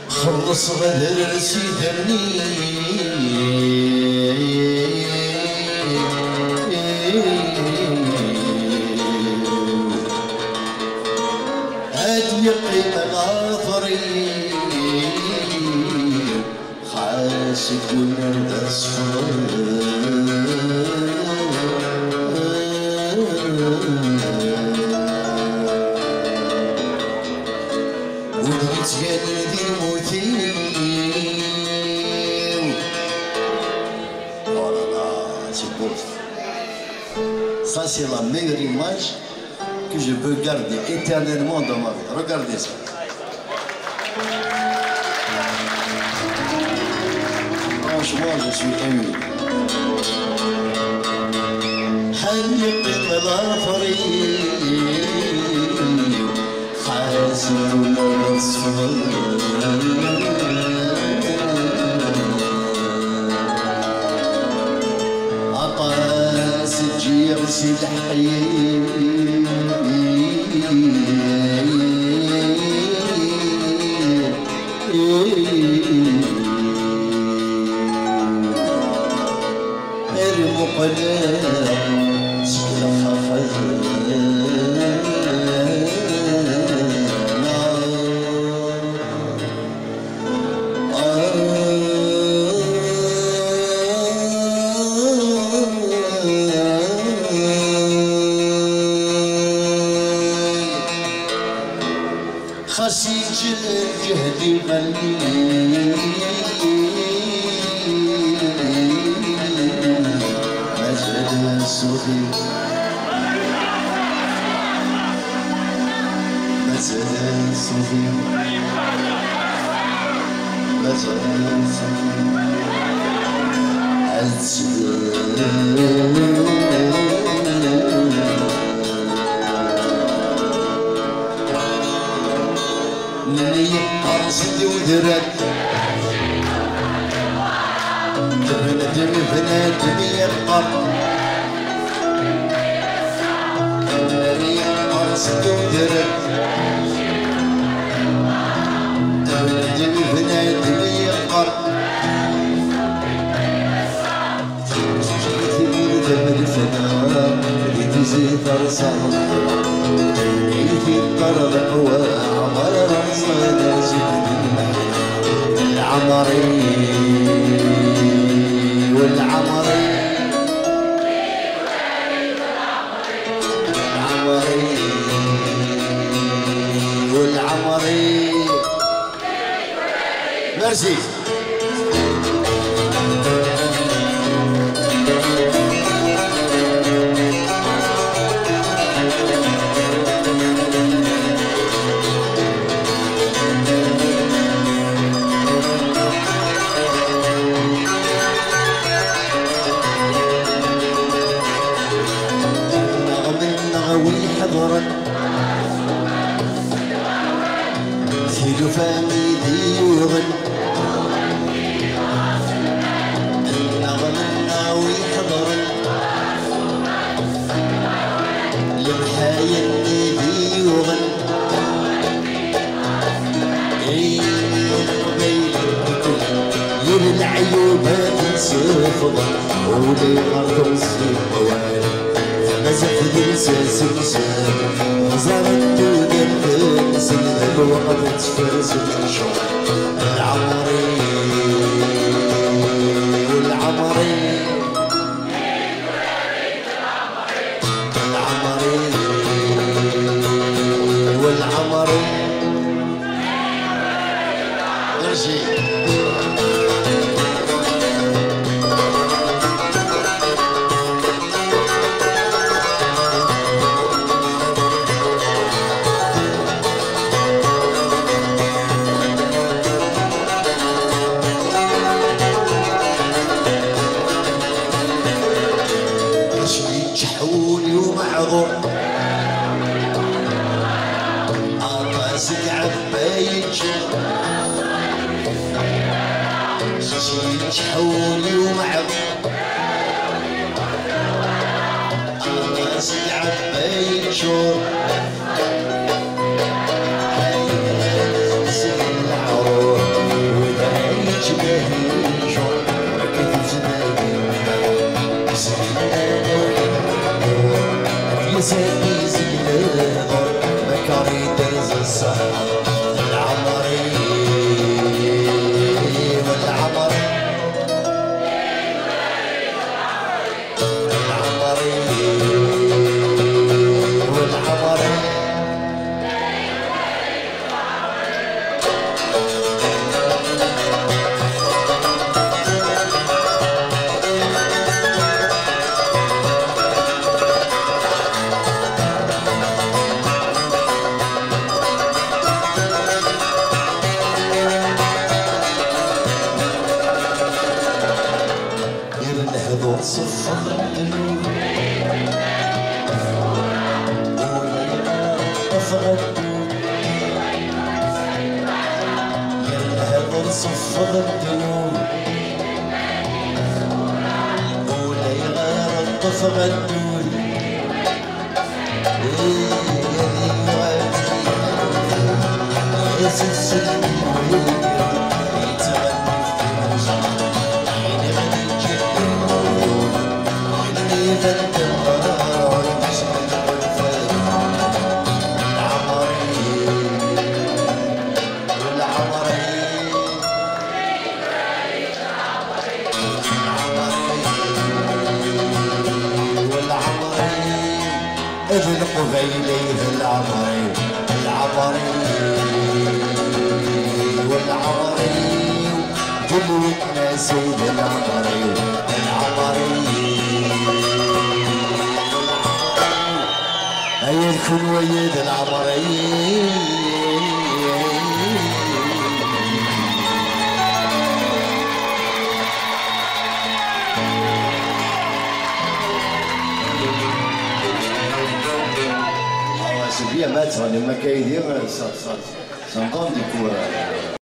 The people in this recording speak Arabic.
خلص غدر سيدرني هاد يقيم الغافري خاسك ونرد اصفر وديت جاني الموتين. Oh là là, c'est beau. Ça c'est la meilleure image que je peux garder éternellement dans ma vie. Regardez ça. Franchement, je suis ému. حلق الظفري حاسب الأصفر عطاس تجيرسي الحيل المقلب سلخ خسيج الجهد قلبي مزل الصوفي مزل الصوفي مزل الصوفي قرصتي ودرت تبندم بنادم يبقر قرصتي ودرت تبندم بنادم يبقر جيتي ولدم الفنان لتزي فرصة في الطرد قوى عمر رصنا زد العمري والعمري العمري والعمري ميرسي. في فمي ديوغن النغمنا ويحضرن لمحايا ديوغن يل العيوبات نسفضن ولي غرض نسيب موالي مزح دلساس نساب زارت دنيا نسل الوقت تفاز الشوق العمري والعمري العمري والعمري ارجي شور سيدي زين مكاري درز السهر العمري والعمري العمري والعمري صفر الدنيا أفرد يلهض صفر الدنيا ولا يغير الطفر الدنيا يا سلسل ابن قبيلي العمري العمري والعمري جلوتنا سيد العمري العمري هيا الكل ويد العمري c'est bien mettre les macaïdiens, ça donne des cours.